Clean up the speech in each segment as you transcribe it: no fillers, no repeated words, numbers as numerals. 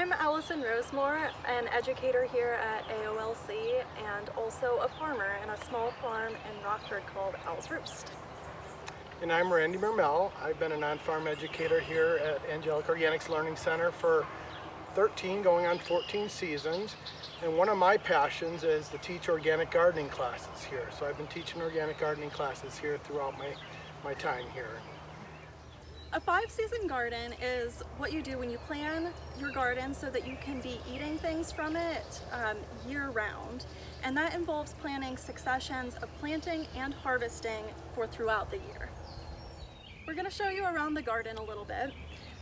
I'm Allison Rosemore, an educator here at AOLC and also a farmer in a small farm in Rockford called Owl's Roost. And I'm Randy Mermel. I've been a non-farm educator here at Angelic Organics Learning Center for 13 going on 14 seasons. And one of my passions is to teach organic gardening classes here. So I've been teaching organic gardening classes here throughout my time here. A 5-season garden is what you do when you plan your garden so that you can be eating things from it year-round. And that involves planning successions of planting and harvesting for throughout the year. We're going to show you around the garden a little bit.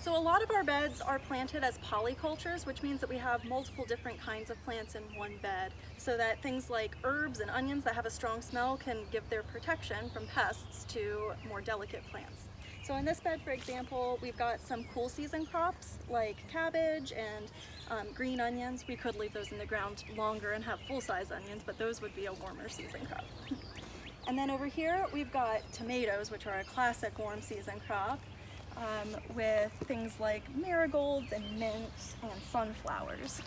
So a lot of our beds are planted as polycultures, which means that we have multiple different kinds of plants in one bed, so that things like herbs and onions that have a strong smell can give their protection from pests to more delicate plants. So in this bed, for example, we've got some cool season crops like cabbage and green onions. We could leave those in the ground longer and have full-size onions, but those would be a warmer season crop. And then over here, we've got tomatoes, which are a classic warm season crop, with things like marigolds and mints and sunflowers.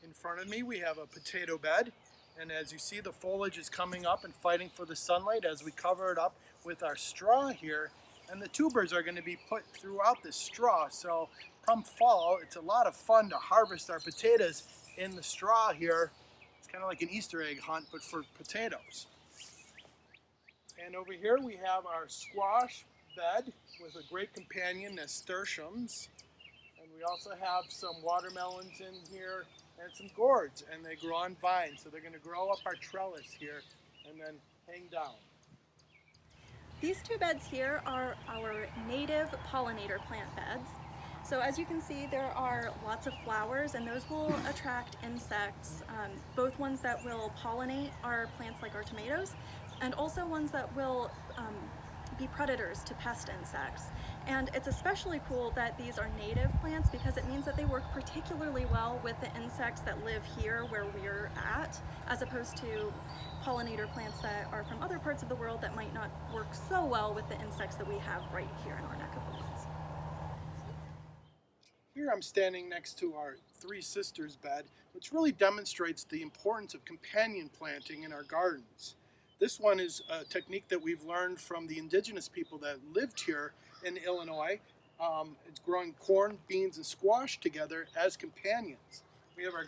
In front of me we have a potato bed, and as you see, the foliage is coming up and fighting for the sunlight as we cover it up with our straw here, and the tubers are going to be put throughout the straw. So come fall, it's a lot of fun to harvest our potatoes in the straw here. It's kind of like an Easter egg hunt, but for potatoes. And over here we have our squash bed with a great companion, nasturtiums. And we also have some watermelons in here and some gourds, and they grow on vines. So they're going to grow up our trellis here and then hang down. These two beds here are our native pollinator plant beds. So as you can see, there are lots of flowers, and those will attract insects, both ones that will pollinate our plants like our tomatoes, and also ones that will be predators to pest insects. And it's especially cool that these are native plants because it means that they work particularly well with the insects that live here where we're at, as opposed to pollinator plants that are from other parts of the world that might not work so well with the insects that we have right here in our neck of the woods. Here I'm standing next to our Three Sisters bed, which really demonstrates the importance of companion planting in our gardens. This one is a technique that we've learned from the indigenous people that lived here in Illinois. It's growing corn, beans, and squash together as companions. We have our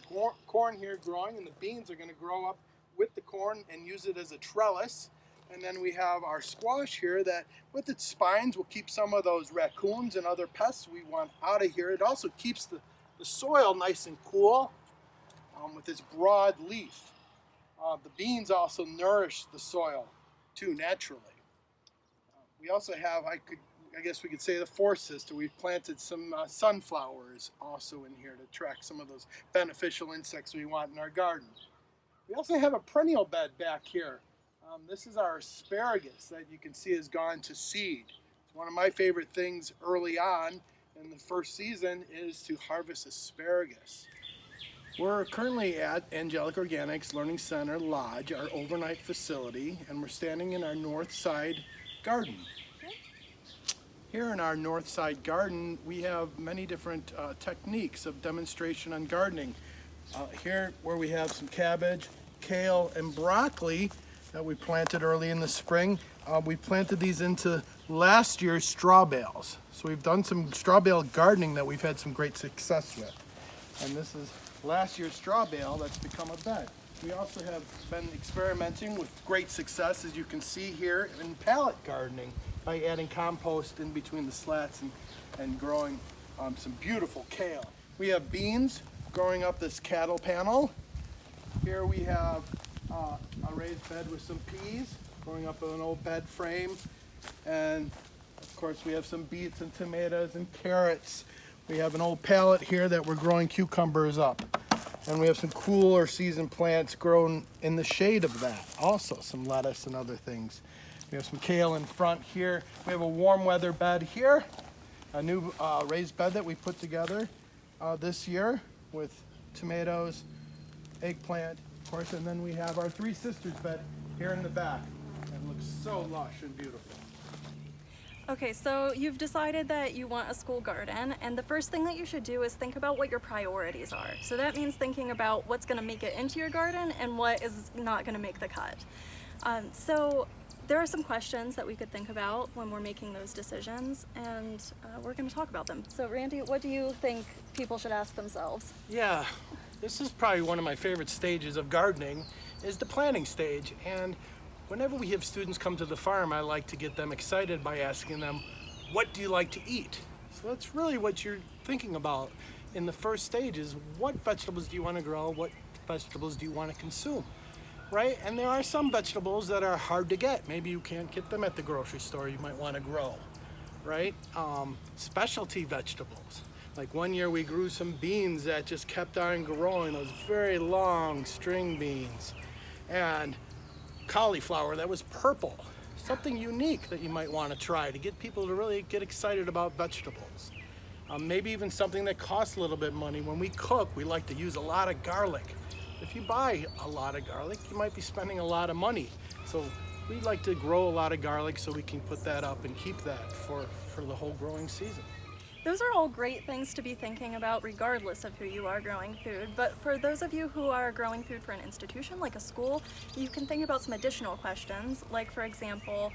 corn here growing, and the beans are going to grow up with the corn and use it as a trellis. And then we have our squash here that with its spines will keep some of those raccoons and other pests we want out of here. It also keeps the soil nice and cool with its broad leaf. The beans also nourish the soil too naturally. We also have, I guess we could say, the fourth sister. We've planted some sunflowers also in here to attract some of those beneficial insects we want in our garden. We also have a perennial bed back here. This is our asparagus that you can see has gone to seed. It's one of my favorite things early on in the first season is to harvest asparagus. We're currently at Angelic Organics Learning Center Lodge, our overnight facility, and we're standing in our north side garden. Here in our north side garden, we have many different techniques of demonstration on gardening. Here where we have some cabbage, kale, and broccoli that we planted early in the spring. We planted these into last year's straw bales. So we've done some straw bale gardening that we've had some great success with. And this is last year's straw bale that's become a bed. We also have been experimenting with great success, as you can see here, in pallet gardening by adding compost in between the slats and growing some beautiful kale. We have beans growing up this cattle panel. Here we have a raised bed with some peas growing up in an old bed frame. And of course we have some beets and tomatoes and carrots. We have an old pallet here that we're growing cucumbers up. And we have some cooler season plants grown in the shade of that. Also some lettuce and other things. We have some kale in front here. We have a warm weather bed here. A new raised bed that we put together this year with tomatoes, eggplant, of course, and then we have our Three Sisters bed here in the back. It looks so lush and beautiful. Okay, so you've decided that you want a school garden, and the first thing that you should do is think about what your priorities are. So that means thinking about what's going to make it into your garden and what is not going to make the cut. So there are some questions that we could think about when we're making those decisions, and we're going to talk about them. So Randy, what do you think people should ask themselves? Yeah, this is probably one of my favorite stages of gardening, is the planting stage. And whenever we have students come to the farm, I like to get them excited by asking them, what do you like to eat? So that's really what you're thinking about in the first stage, is what vegetables do you want to grow? What vegetables do you want to consume? Right? And there are some vegetables that are hard to get. Maybe you can't get them at the grocery store. You might want to grow, right? Specialty vegetables. Like one year we grew some beans that just kept on growing, those very long string beans. And cauliflower that was purple. Something unique that you might want to try to get people to really get excited about vegetables. Maybe even something that costs a little bit of money. When we cook, we like to use a lot of garlic. If you buy a lot of garlic, you might be spending a lot of money. So we like to grow a lot of garlic so we can put that up and keep that for the whole growing season. Those are all great things to be thinking about regardless of who you are growing food, but for those of you who are growing food for an institution like a school, you can think about some additional questions, like for example,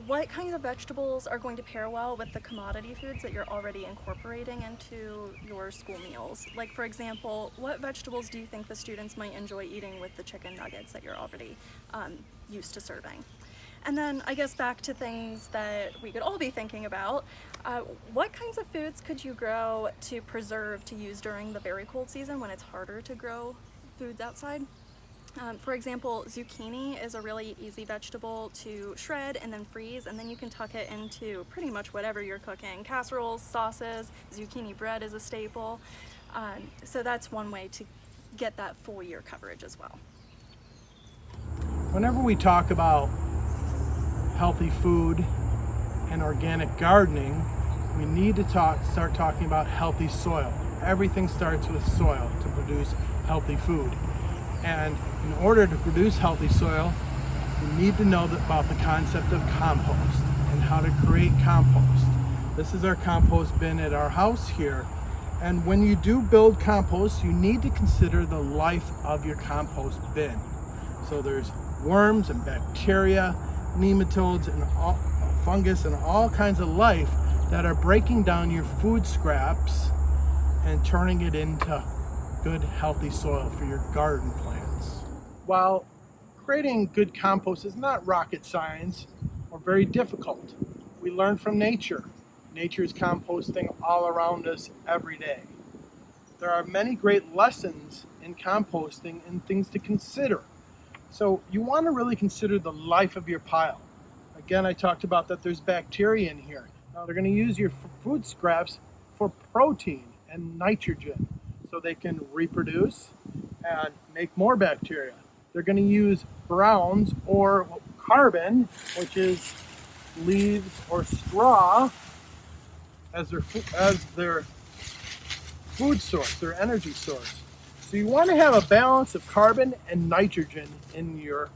what kinds of vegetables are going to pair well with the commodity foods that you're already incorporating into your school meals? Like for example, what vegetables do you think the students might enjoy eating with the chicken nuggets that you're already used to serving? And then I guess back to things that we could all be thinking about, what kinds of foods could you grow to preserve to use during the very cold season when it's harder to grow foods outside? For example, zucchini is a really easy vegetable to shred and then freeze, and then you can tuck it into pretty much whatever you're cooking. Casseroles, sauces, zucchini bread is a staple. So that's one way to get that full year coverage as well. Whenever we talk about healthy food and organic gardening, we need to start talking about healthy soil. Everything starts with soil to produce healthy food. And in order to produce healthy soil, we need to know about the concept of compost and how to create compost. This is our compost bin at our house here. And when you do build compost, you need to consider the life of your compost bin. So there's worms and bacteria, nematodes and fungus and all kinds of life that are breaking down your food scraps and turning it into good healthy soil for your garden plants. While creating good compost is not rocket science or very difficult, we learn from nature. Nature is composting all around us every day. There are many great lessons in composting and things to consider. So you want to really consider the life of your pile. Again, I talked about that there's bacteria in here. Now they're going to use your food scraps for protein and nitrogen so they can reproduce and make more bacteria. They're going to use browns or carbon, which is leaves or straw, as their food source, their energy source. So you want to have a balance of carbon and nitrogen in your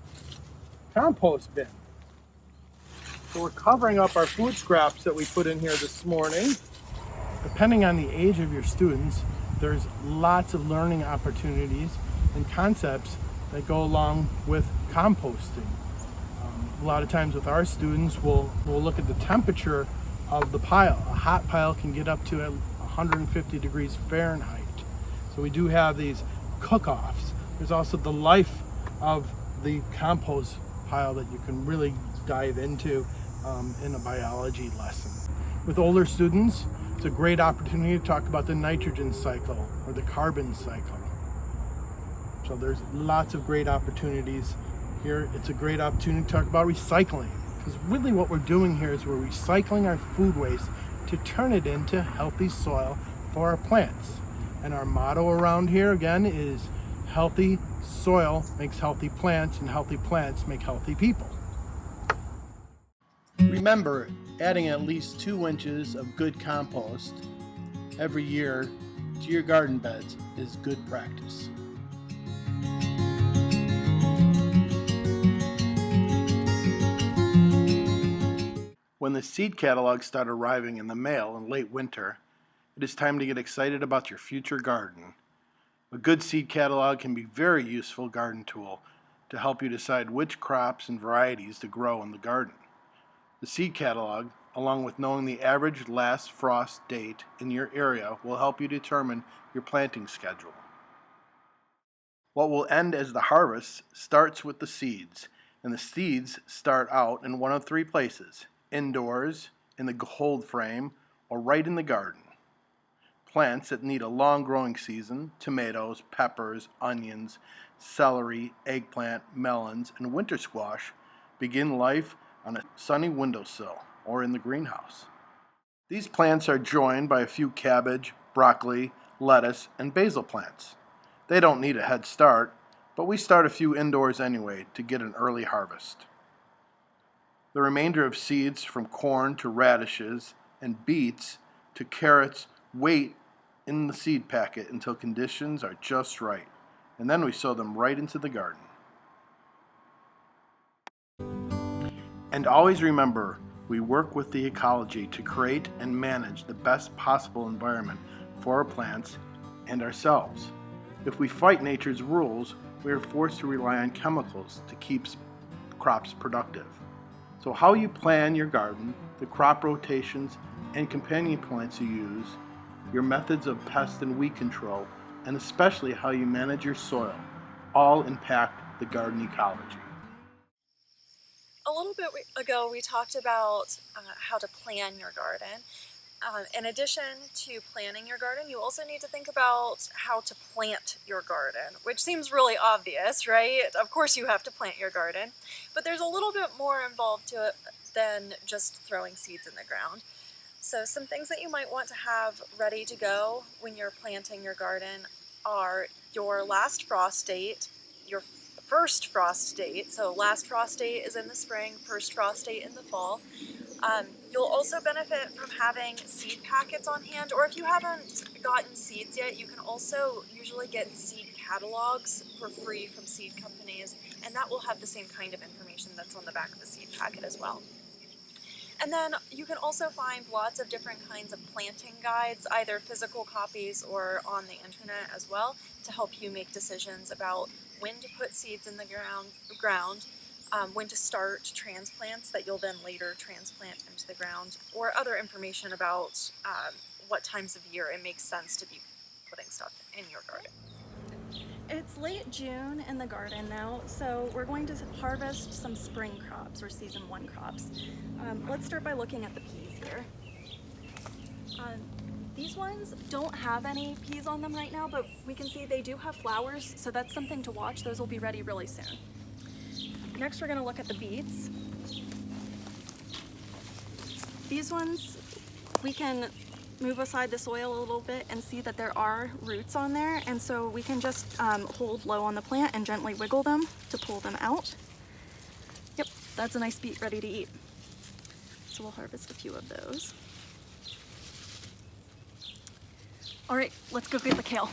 compost bin. So we're covering up our food scraps that we put in here this morning. Depending on the age of your students, there's lots of learning opportunities and concepts that go along with composting. A lot of times with our students, we'll look at the temperature of the pile. A hot pile can get up to 150 degrees Fahrenheit. So we do have these cook-offs. There's also the life of the compost pile that you can really dive into in a biology lesson. With older students, it's a great opportunity to talk about the nitrogen cycle or the carbon cycle. So there's lots of great opportunities here. It's a great opportunity to talk about recycling, because really what we're doing here is we're recycling our food waste to turn it into healthy soil for our plants. And our motto around here again is healthy soil makes healthy plants, and healthy plants make healthy people. Remember, adding at least 2 inches of good compost every year to your garden beds is good practice. When the seed catalogs start arriving in the mail in late winter, it is time to get excited about your future garden. A good seed catalog can be a very useful garden tool to help you decide which crops and varieties to grow in the garden. The seed catalog, along with knowing the average last frost date in your area, will help you determine your planting schedule. What will end as the harvest starts with the seeds, and the seeds start out in one of three places: indoors, in the cold frame, or right in the garden. Plants that need a long growing season, tomatoes, peppers, onions, celery, eggplant, melons, and winter squash, begin life on a sunny windowsill or in the greenhouse. These plants are joined by a few cabbage, broccoli, lettuce, and basil plants. They don't need a head start, but we start a few indoors anyway to get an early harvest. The remainder of seeds, from corn to radishes and beets to carrots, wait in the seed packet until conditions are just right, and then we sow them right into the garden. And always remember, we work with the ecology to create and manage the best possible environment for our plants and ourselves. If we fight nature's rules, we are forced to rely on chemicals to keep crops productive. So how you plan your garden, the crop rotations and companion plants you use, your methods of pest and weed control, and especially how you manage your soil, all impact the garden ecology. A little bit ago, we talked about how to plan your garden. In addition to planning your garden, you also need to think about how to plant your garden, which seems really obvious, right? Of course you have to plant your garden, but there's a little bit more involved to it than just throwing seeds in the ground. So some things that you might want to have ready to go when you're planting your garden are your last frost date, your first frost date. So last frost date is in the spring, first frost date in the fall. You'll also benefit from having seed packets on hand, or if you haven't gotten seeds yet, you can also usually get seed catalogs for free from seed companies, and that will have the same kind of information that's on the back of the seed packet as well. And then you can also find lots of different kinds of planting guides, either physical copies or on the internet as well, to help you make decisions about when to put seeds in the ground, when to start transplants that you'll then later transplant into the ground, or other information about what times of year it makes sense to be putting stuff in your garden. It's late June in the garden now, so we're going to harvest some spring crops or season 1 crops. Let's start by looking at the peas here. These ones don't have any peas on them right now, but we can see they do have flowers, so that's something to watch. Those will be ready really soon. Next, we're going to look at the beets. These ones, we can move aside the soil a little bit and see that there are roots on there, and so we can just hold low on the plant and gently wiggle them to pull them out. Yep, that's a nice beet ready to eat. So we'll harvest a few of those. All right, let's go get the kale.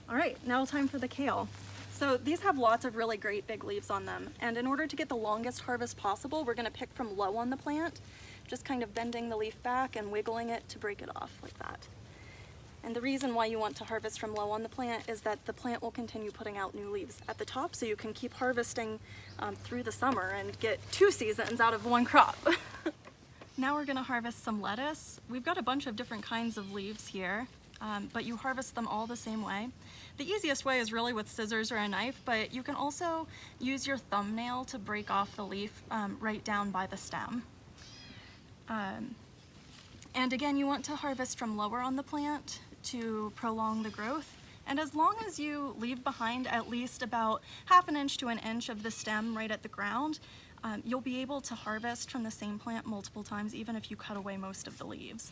All right, now time for the kale. So these have lots of really great big leaves on them, and in order to get the longest harvest possible, we're gonna pick from low on the plant, just kind of bending the leaf back and wiggling it to break it off like that. And the reason why you want to harvest from low on the plant is that the plant will continue putting out new leaves at the top, so you can keep harvesting through the summer and get 2 seasons out of 1 crop. Now we're gonna harvest some lettuce. We've got a bunch of different kinds of leaves here, but you harvest them all the same way. The easiest way is really with scissors or a knife, but you can also use your thumbnail to break off the leaf right down by the stem. And again, you want to harvest from lower on the plant to prolong the growth. And as long as you leave behind at least about 1/2 inch to 1 inch of the stem right at the ground, you'll be able to harvest from the same plant multiple times, even if you cut away most of the leaves.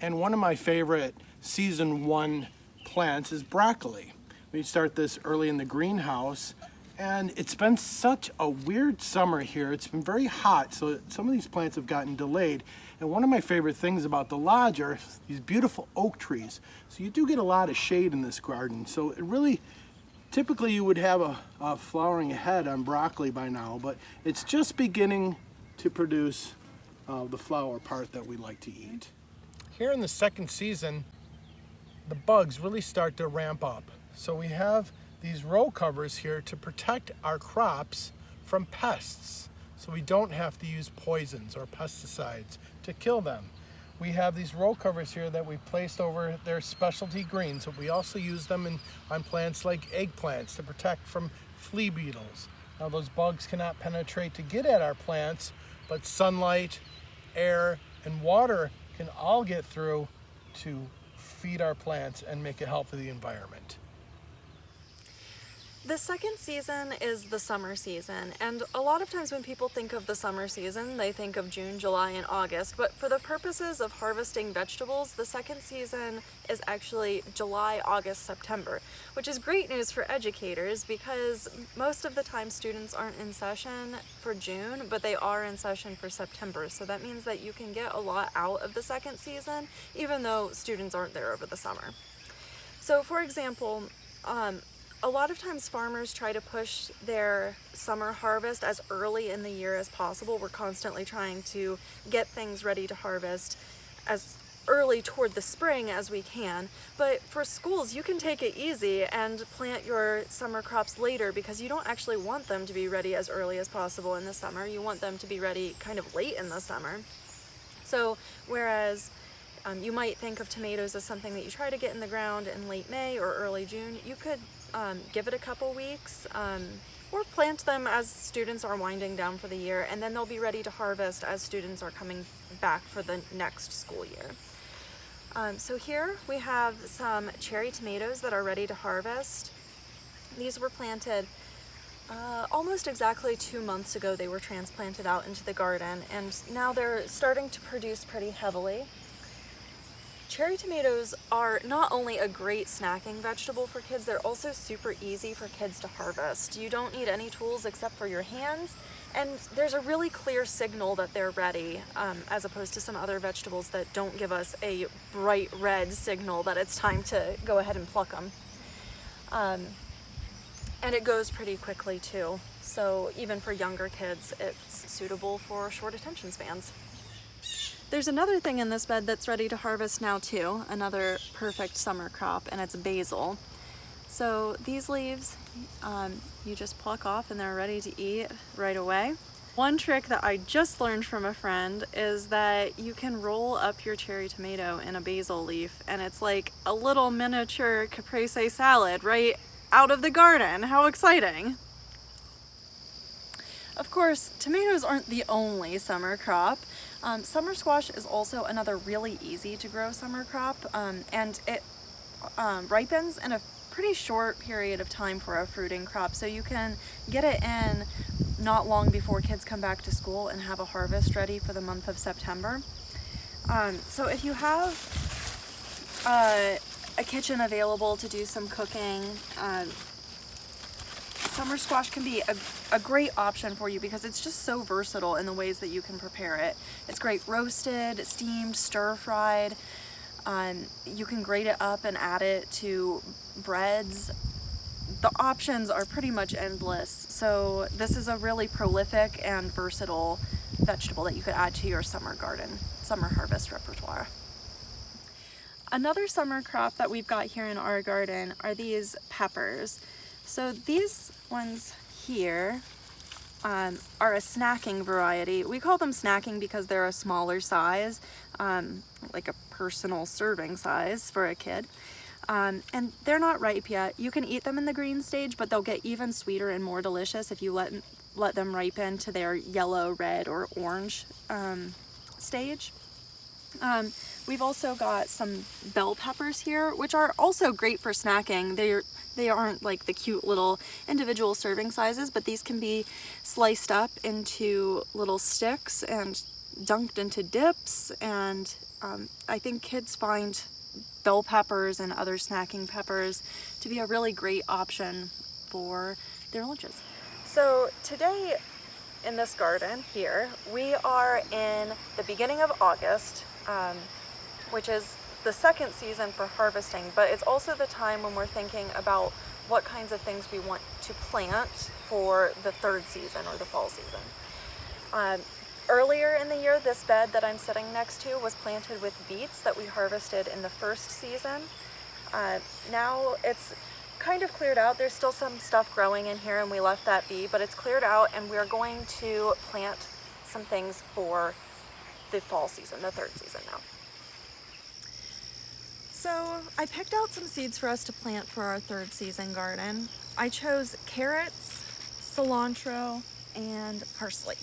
And one of my favorite season 1 plants is broccoli. We start this early in the greenhouse, and it's been such a weird summer here. It's been very hot, so some of these plants have gotten delayed. And one of my favorite things about the lodge are these beautiful oak trees. So you do get a lot of shade in this garden. So it really, typically you would have a flowering head on broccoli by now, but it's just beginning to produce the flower part that we like to eat. Here in the second season, the bugs really start to ramp up. So we have these row covers here to protect our crops from pests, so we don't have to use poisons or pesticides to kill them. We have these row covers here that we placed over their specialty greens, but we also use them on plants like eggplants to protect from flea beetles. Now those bugs cannot penetrate to get at our plants, but sunlight, air, and water can all get through to feed our plants and make a help for the environment. The second season is the summer season, and a lot of times when people think of the summer season, they think of June, July, and August, but for the purposes of harvesting vegetables, the second season is actually July, August, September, which is great news for educators because most of the time students aren't in session for June, but they are in session for September, so that means that you can get a lot out of the second season, even though students aren't there over the summer. So for example, a lot of times farmers try to push their summer harvest as early in the year as possible. We're constantly trying to get things ready to harvest as early toward the spring as we can. But for schools, you can take it easy and plant your summer crops later because you don't actually want them to be ready as early as possible in the summer. You want them to be ready kind of late in the summer. So whereas you might think of tomatoes as something that you try to get in the ground in late May or early June, you could give it a couple weeks or plant them as students are winding down for the year, and then they'll be ready to harvest as students are coming back for the next school year. So here we have some cherry tomatoes that are ready to harvest. These were planted almost exactly 2 months ago. They were transplanted out into the garden, and now they're starting to produce pretty heavily. Cherry tomatoes are not only a great snacking vegetable for kids, they're also super easy for kids to harvest. You don't need any tools except for your hands, and there's a really clear signal that they're ready, as opposed to some other vegetables that don't give us a bright red signal that it's time to go ahead and pluck them. And it goes pretty quickly too, so even for younger kids, it's suitable for short attention spans. There's another thing in this bed that's ready to harvest now too, another perfect summer crop, and it's basil. So these leaves, you just pluck off and they're ready to eat right away. One trick that I just learned from a friend is that you can roll up your cherry tomato in a basil leaf, and it's like a little miniature caprese salad right out of the garden. How exciting! Of course, tomatoes aren't the only summer crop. Summer squash is also another really easy to grow summer crop, and it ripens in a pretty short period of time for a fruiting crop, so you can get it in not long before kids come back to school and have a harvest ready for the month of September. So if you have a kitchen available to do some cooking, summer squash can be a great option for you because it's just so versatile in the ways that you can prepare it. It's great roasted, steamed, stir-fried. You can grate it up and add it to breads. The options are pretty much endless, so this is a really prolific and versatile vegetable that you could add to your summer garden, summer harvest repertoire. Another summer crop that we've got here in our garden are these peppers. So these ones here are a snacking variety. We call them snacking because they're a smaller size, like a personal serving size for a kid. And they're not ripe yet. You can eat them in the green stage, but they'll get even sweeter and more delicious if you let them ripen to their yellow, red, or orange stage. We've also got some bell peppers here, which are also great for snacking. They aren't like the cute little individual serving sizes, but these can be sliced up into little sticks and dunked into dips, and I think kids find bell peppers and other snacking peppers to be a really great option for their lunches. So today in this garden here, we are in the beginning of August, which is the second season for harvesting, but it's also the time when we're thinking about what kinds of things we want to plant for the third season or the fall season. Earlier in the year, this bed that I'm sitting next to was planted with beets that we harvested in the first season. Now it's kind of cleared out. There's still some stuff growing in here and we left that be, but it's cleared out and we're going to plant some things for the fall season, the third season now. So I picked out some seeds for us to plant for our third season garden. I chose carrots, cilantro, and parsley.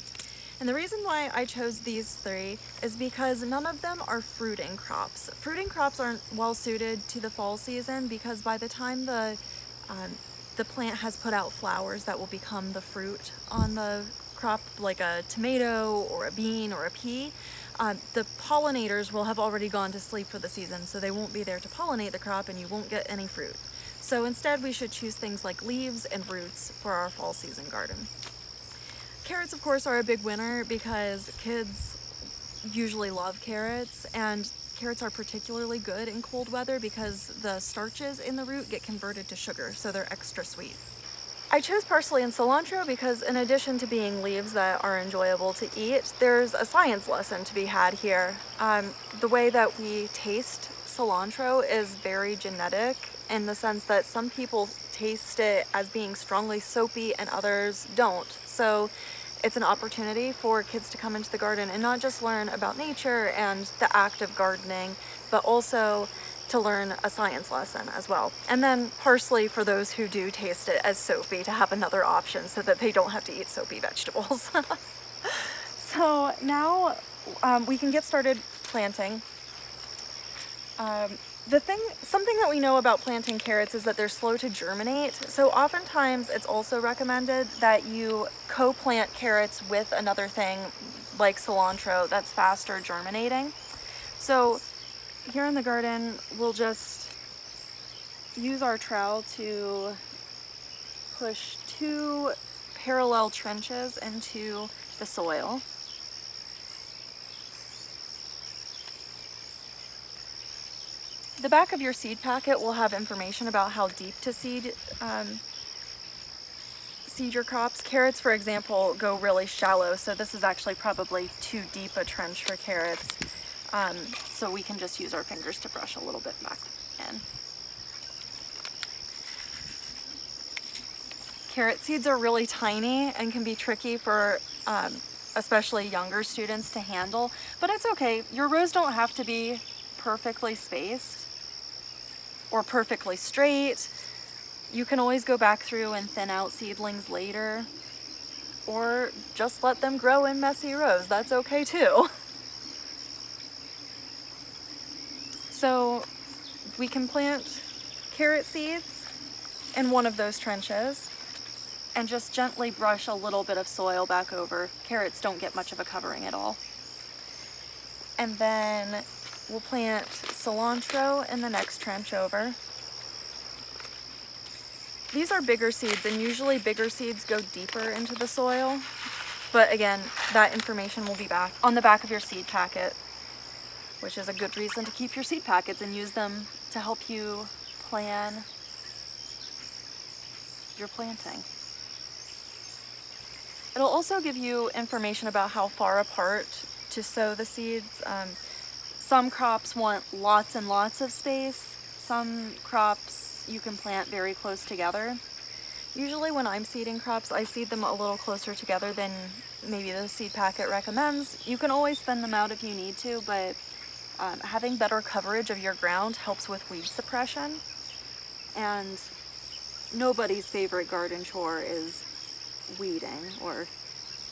And the reason why I chose these three is because none of them are fruiting crops. Fruiting crops aren't well suited to the fall season because by the time the plant has put out flowers that will become the fruit on the crop, like a tomato or a bean or a pea, the pollinators will have already gone to sleep for the season, so they won't be there to pollinate the crop and you won't get any fruit. So instead we should choose things like leaves and roots for our fall season garden. Carrots, of course, are a big winner because kids usually love carrots, and carrots are particularly good in cold weather because the starches in the root get converted to sugar, so they're extra sweet. I chose parsley and cilantro because in addition to being leaves that are enjoyable to eat, there's a science lesson to be had here. The way that we taste cilantro is very genetic in the sense that some people taste it as being strongly soapy and others don't. So it's an opportunity for kids to come into the garden and not just learn about nature and the act of gardening, but also to learn a science lesson as well. And then parsley for those who do taste it as soapy, to have another option so that they don't have to eat soapy vegetables. So now we can get started planting. Something that we know about planting carrots is that they're slow to germinate. So oftentimes it's also recommended that you co-plant carrots with another thing like cilantro that's faster germinating. So here in the garden, we'll just use our trowel to push 2 parallel trenches into the soil. The back of your seed packet will have information about how deep to seed your crops. Carrots, for example, go really shallow, so this is actually probably too deep a trench for carrots. So we can just use our fingers to brush a little bit back in. Carrot seeds are really tiny and can be tricky for especially younger students to handle, but it's okay. Your rows don't have to be perfectly spaced or perfectly straight. You can always go back through and thin out seedlings later, or just let them grow in messy rows. That's okay too. So we can plant carrot seeds in one of those trenches and just gently brush a little bit of soil back over. Carrots don't get much of a covering at all. And then we'll plant cilantro in the next trench over. These are bigger seeds, and usually bigger seeds go deeper into the soil. But again, that information will be back on the back of your seed packet, which is a good reason to keep your seed packets and use them to help you plan your planting. It'll also give you information about how far apart to sow the seeds. Some crops want lots and lots of space. Some crops you can plant very close together. Usually when I'm seeding crops, I seed them a little closer together than maybe the seed packet recommends. You can always thin them out if you need to, but having better coverage of your ground helps with weed suppression. And nobody's favorite garden chore is weeding, or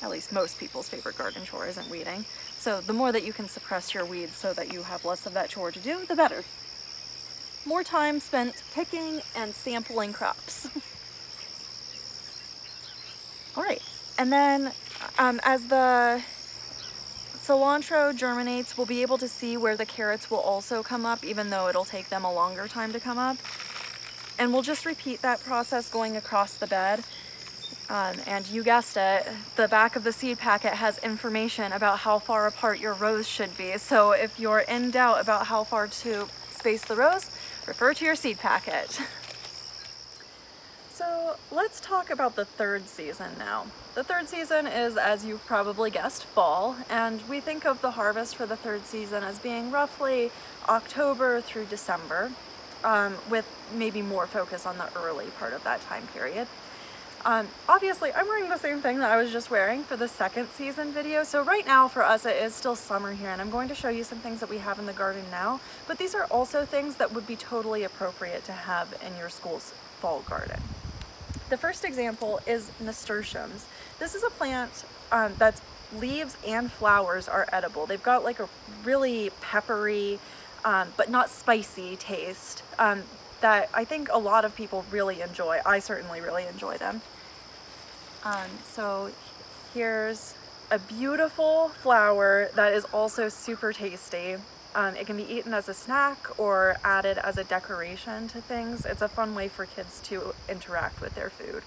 at least most people's favorite garden chore isn't weeding. So the more that you can suppress your weeds so that you have less of that chore to do, the better. More time spent picking and sampling crops. All right, and then as the cilantro germinates, we'll be able to see where the carrots will also come up, even though it'll take them a longer time to come up. And we'll just repeat that process going across the bed. And you guessed it, the back of the seed packet has information about how far apart your rows should be. So if you're in doubt about how far to space the rows, refer to your seed packet. So let's talk about the third season now. The third season is, as you've probably guessed, fall, and we think of the harvest for the third season as being roughly October through December, with maybe more focus on the early part of that time period. Obviously, I'm wearing the same thing that I was just wearing for the second season video, so right now for us it is still summer here, and I'm going to show you some things that we have in the garden now, but these are also things that would be totally appropriate to have in your school's fall garden. The first example is nasturtiums. This is a plant that's leaves and flowers are edible. They've got like a really peppery, but not spicy taste that I think a lot of people really enjoy. I certainly really enjoy them. So here's a beautiful flower that is also super tasty. It can be eaten as a snack or added as a decoration to things. It's a fun way for kids to interact with their food.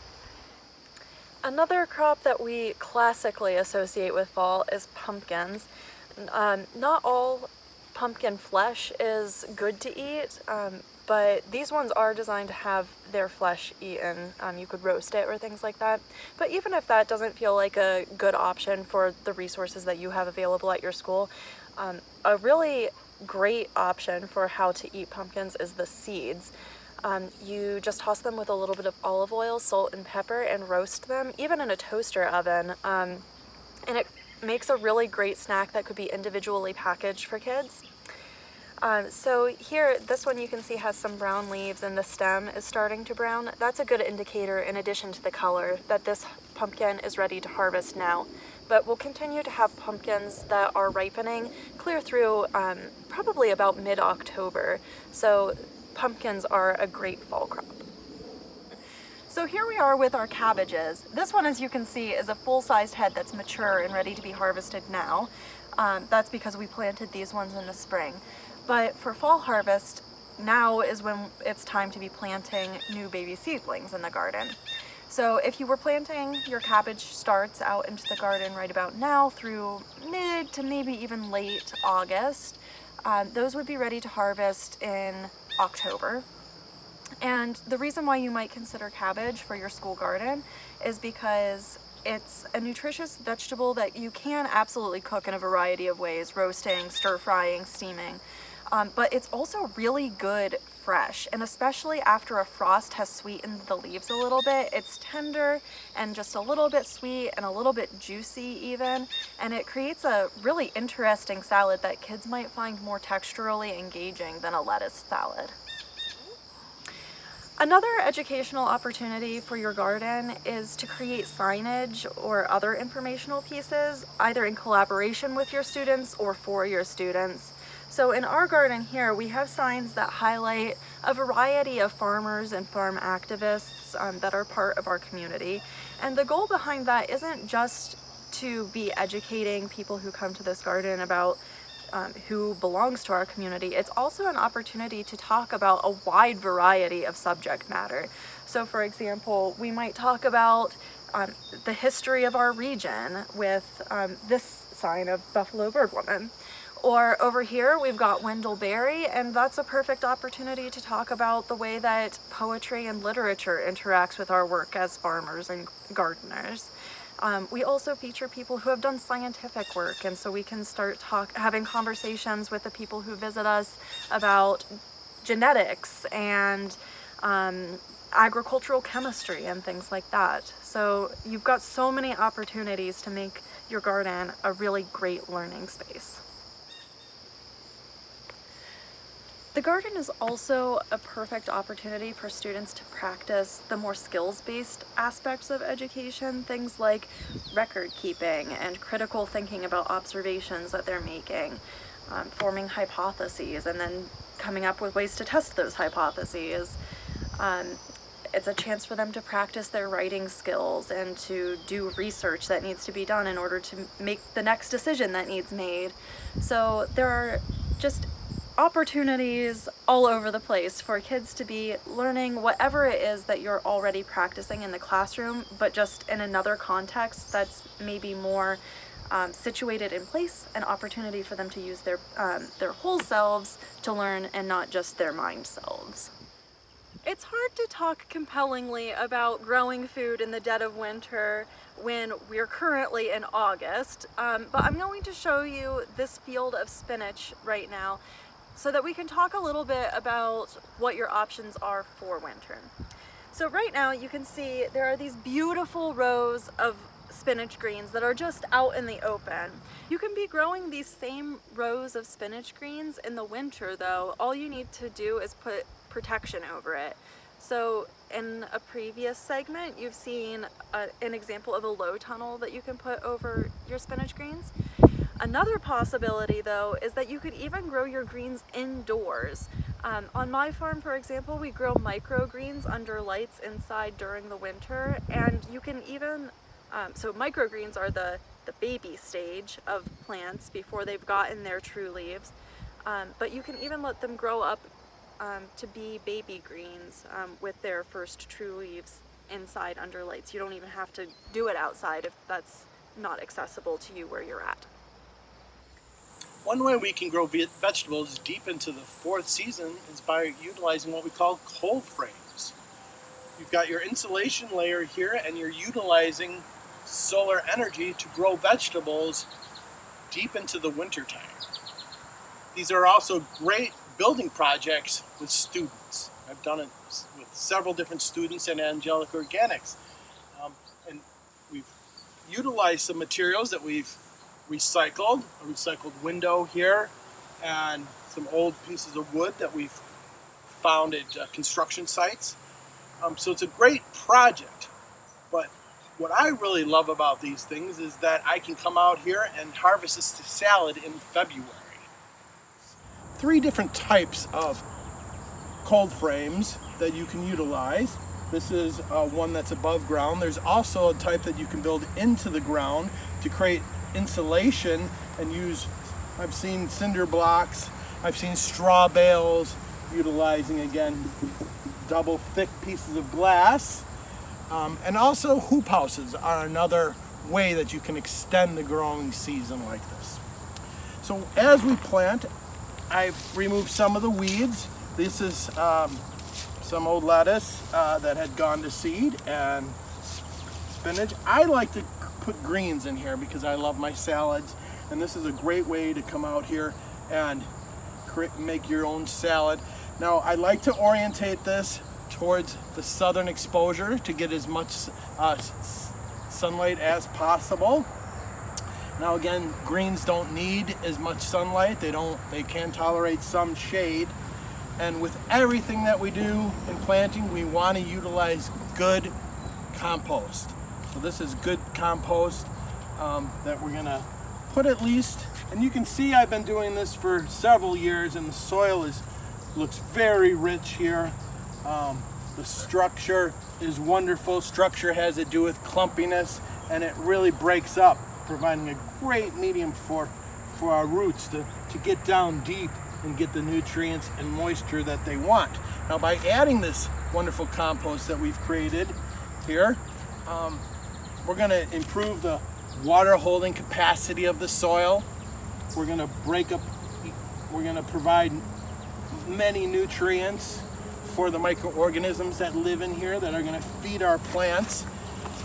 Another crop that we classically associate with fall is pumpkins. Not all pumpkin flesh is good to eat, but these ones are designed to have their flesh eaten. You could roast it or things like that. But even if that doesn't feel like a good option for the resources that you have available at your school, a really great option for how to eat pumpkins is the seeds. You just toss them with a little bit of olive oil, salt, and pepper and roast them, even in a toaster oven. And it makes a really great snack that could be individually packaged for kids. So here, this one you can see has some brown leaves and the stem is starting to brown. That's a good indicator, in addition to the color, that this pumpkin is ready to harvest now. But we'll continue to have pumpkins that are ripening clear through probably about mid-October. So pumpkins are a great fall crop. So here we are with our cabbages. This one, as you can see, is a full-sized head that's mature and ready to be harvested now. That's because we planted these ones in the spring. But for fall harvest, now is when it's time to be planting new baby seedlings in the garden. So if you were planting your cabbage starts out into the garden right about now through mid to maybe even late August, those would be ready to harvest in October. And the reason why you might consider cabbage for your school garden is because it's a nutritious vegetable that you can absolutely cook in a variety of ways: roasting, stir frying, steaming. But it's also really good fresh, and especially after a frost has sweetened the leaves a little bit. It's tender and just a little bit sweet and a little bit juicy even, and it creates a really interesting salad that kids might find more texturally engaging than a lettuce salad. Another educational opportunity for your garden is to create signage or other informational pieces, either in collaboration with your students or for your students. So in our garden here, we have signs that highlight a variety of farmers and farm activists that are part of our community. And the goal behind that isn't just to be educating people who come to this garden about who belongs to our community. It's also an opportunity to talk about a wide variety of subject matter. So for example, we might talk about the history of our region with this sign of Buffalo Bird Woman. Or over here, we've got Wendell Berry, and that's a perfect opportunity to talk about the way that poetry and literature interacts with our work as farmers and gardeners. We also feature people who have done scientific work, and so we can start having conversations with the people who visit us about genetics and agricultural chemistry and things like that. So you've got so many opportunities to make your garden a really great learning space. The garden is also a perfect opportunity for students to practice the more skills-based aspects of education, things like record keeping and critical thinking about observations that they're making, forming hypotheses, and then coming up with ways to test those hypotheses. It's a chance for them to practice their writing skills and to do research that needs to be done in order to make the next decision that needs made. So there are just opportunities all over the place for kids to be learning whatever it is that you're already practicing in the classroom, but just in another context that's maybe more situated in place, an opportunity for them to use their whole selves to learn and not just their mind selves. It's hard to talk compellingly about growing food in the dead of winter when we're currently in August, but I'm going to show you this field of spinach right now so that we can talk a little bit about what your options are for winter. So right now you can see there are these beautiful rows of spinach greens that are just out in the open. You can be growing these same rows of spinach greens in the winter though. All you need to do is put protection over it. So in a previous segment you've seen an example of a low tunnel that you can put over your spinach greens. Another possibility though is that you could even grow your greens indoors. On my farm, for example, we grow microgreens under lights inside during the winter, and you can even, so microgreens are the baby stage of plants before they've gotten their true leaves, but you can even let them grow up to be baby greens with their first true leaves inside under lights. You don't even have to do it outside if that's not accessible to you where you're at. One way we can grow vegetables deep into the fourth season is by utilizing what we call cold frames. You've got your insulation layer here and you're utilizing solar energy to grow vegetables deep into the winter time. These are also great building projects with students. I've done it with several different students in Angelic Organics. And we've utilized some materials that we've recycled, a recycled window here, and some old pieces of wood that we've found at construction sites. So it's a great project, but what I really love about these things is that I can come out here and harvest this salad in February. 3 different types of cold frames that you can utilize. This is one that's above ground. There's also a type that you can build into the ground to create insulation and use, I've seen cinder blocks, I've seen straw bales, utilizing again double thick pieces of glass, and also hoop houses are another way that you can extend the growing season like this. So as we plant, I've removed some of the weeds. This is some old lettuce that had gone to seed, and spinach. I like to put greens in here because I love my salads, and this is a great way to come out here and make your own salad. Now I like to orientate this towards the southern exposure to get as much sunlight as possible. Now again, greens don't need as much sunlight. They can tolerate some shade. And with everything that we do in planting, we want to utilize good compost. So this is good compost that we're gonna put at least, and you can see I've been doing this for several years and the soil looks very rich here. The structure is wonderful. Structure has to do with clumpiness, and it really breaks up, providing a great medium for our roots to get down deep and get the nutrients and moisture that they want. Now by adding this wonderful compost that we've created here, we're going to improve the water holding capacity of the soil. We're going to provide many nutrients for the microorganisms that live in here that are going to feed our plants,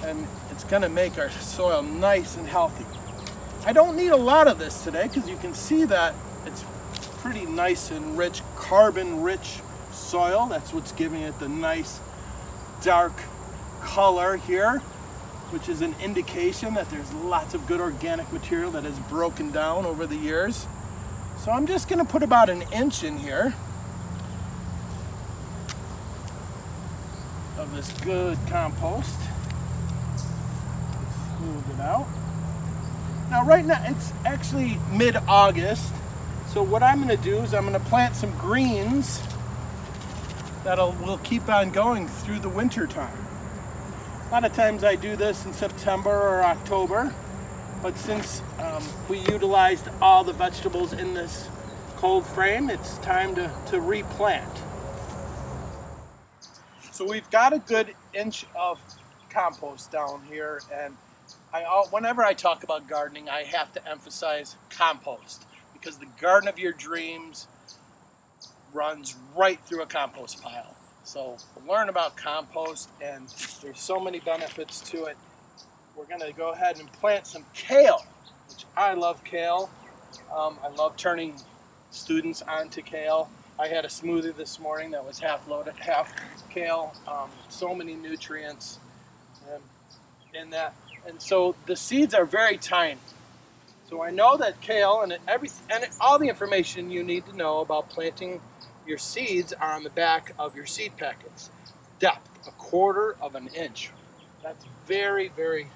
and it's going to make our soil nice and healthy. I don't need a lot of this today because you can see that it's pretty nice and rich, carbon-rich soil. That's what's giving it the nice dark color here, which is an indication that there's lots of good organic material that has broken down over the years. So I'm just going to put about 1 inch in here of this good compost. Smooth it out. Now right now it's actually mid-August, so what I'm going to do is I'm going to plant some greens that will keep on going through the winter time. A lot of times I do this in September or October, but since we utilized all the vegetables in this cold frame, it's time to replant. So we've got a good inch of compost down here, and whenever I talk about gardening, I have to emphasize compost, because the garden of your dreams runs right through a compost pile. So learn about compost, and there's so many benefits to it. We're gonna go ahead and plant some kale, which I love kale. I love turning students onto kale. I had a smoothie this morning that was half loaded, half kale. So many nutrients in that, and so the seeds are very tiny. So I know that kale and all the information you need to know about planting your seeds are on the back of your seed packets. Depth, 1/4 of an inch. That's very, very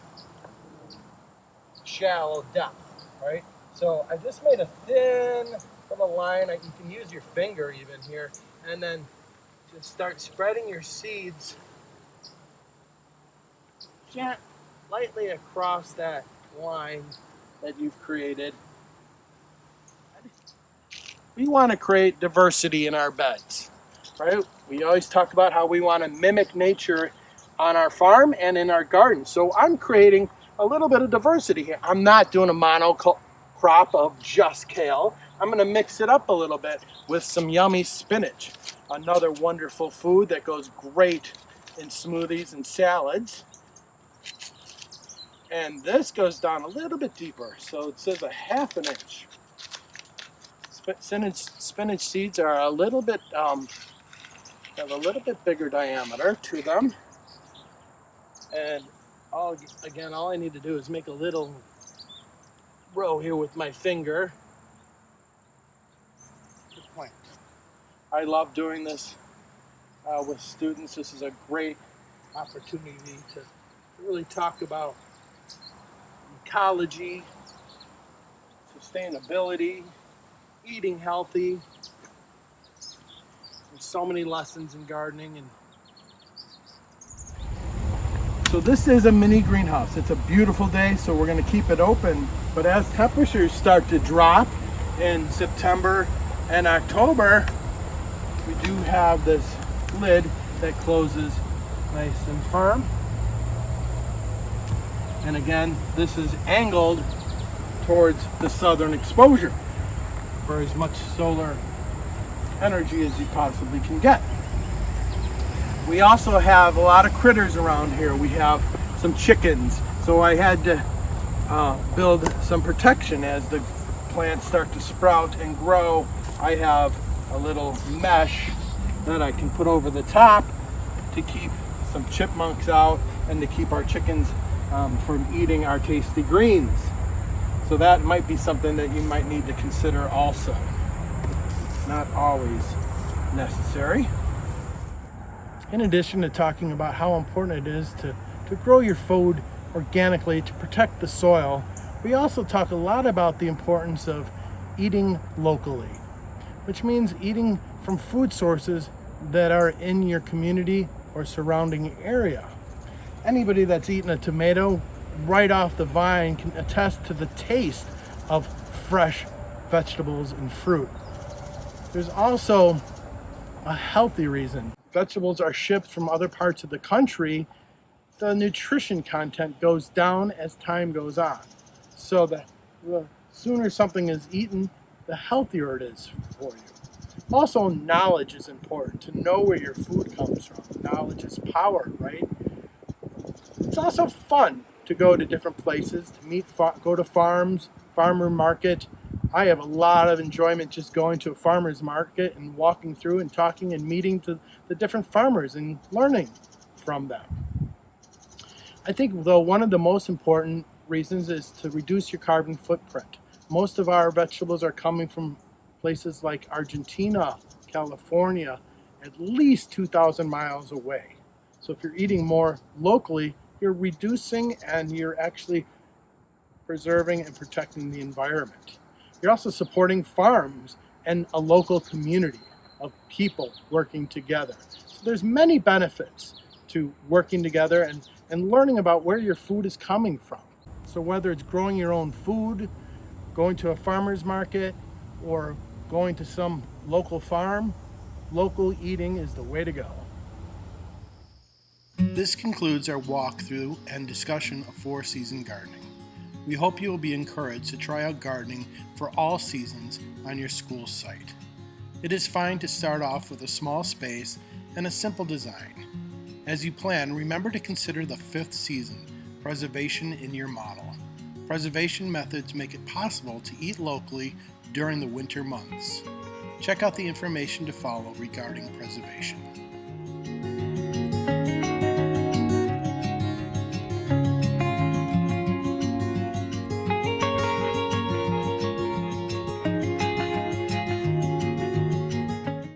shallow depth, right? So I just made a thin little line. You can use your finger even here, and then just start spreading your seeds lightly across that line that you've created. We want to create diversity in our beds, right? We always talk about how we want to mimic nature on our farm and in our garden. So I'm creating a little bit of diversity here. I'm not doing a monocrop of just kale. I'm going to mix it up a little bit with some yummy spinach, another wonderful food that goes great in smoothies and salads. And this goes down a little bit deeper, so it says 1/2 inch. Spinach seeds are a little bit have a little bit bigger diameter to them, and all I need to do is make a little row here with my finger to plant. I love doing this with students. This is a great opportunity to really talk about ecology, sustainability, eating healthy. There's so many lessons in gardening. And so this is a mini greenhouse. It's a beautiful day, so we're going to keep it open. But as temperatures start to drop in September and October, we do have this lid that closes nice and firm. And again, this is angled towards the southern exposure for as much solar energy as you possibly can get. We also have a lot of critters around here. We have some chickens, so I had to build some protection as the plants start to sprout and grow. I have a little mesh that I can put over the top to keep some chipmunks out and to keep our chickens from eating our tasty greens. So that might be something that you might need to consider also. Not always necessary. In addition to talking about how important it is to grow your food organically to protect the soil, we also talk a lot about the importance of eating locally, which means eating from food sources that are in your community or surrounding area. Anybody that's eaten a tomato right off the vine can attest to the taste of fresh vegetables and fruit. There's also a healthy reason. Vegetables are shipped from other parts of the country. The nutrition content goes down as time goes on. So the sooner something is eaten, the healthier it is for you. Also, knowledge is important, to know where your food comes from. Knowledge is power, right? It's also fun to go to different places, to go to farms, farmer market. I have a lot of enjoyment just going to a farmer's market and walking through and talking and meeting to the different farmers and learning from them. I think, though, one of the most important reasons is to reduce your carbon footprint. Most of our vegetables are coming from places like Argentina, California, at least 2,000 miles away. So if you're eating more locally, you're reducing and you're actually preserving and protecting the environment. You're also supporting farms and a local community of people working together. So there's many benefits to working together and learning about where your food is coming from. So whether it's growing your own food, going to a farmer's market, or going to some local farm, local eating is the way to go. This concludes our walkthrough and discussion of 4-season gardening. We hope you will be encouraged to try out gardening for all seasons on your school site. It is fine to start off with a small space and a simple design. As you plan, remember to consider the fifth season, preservation, in your model. Preservation methods make it possible to eat locally during the winter months. Check out the information to follow regarding preservation.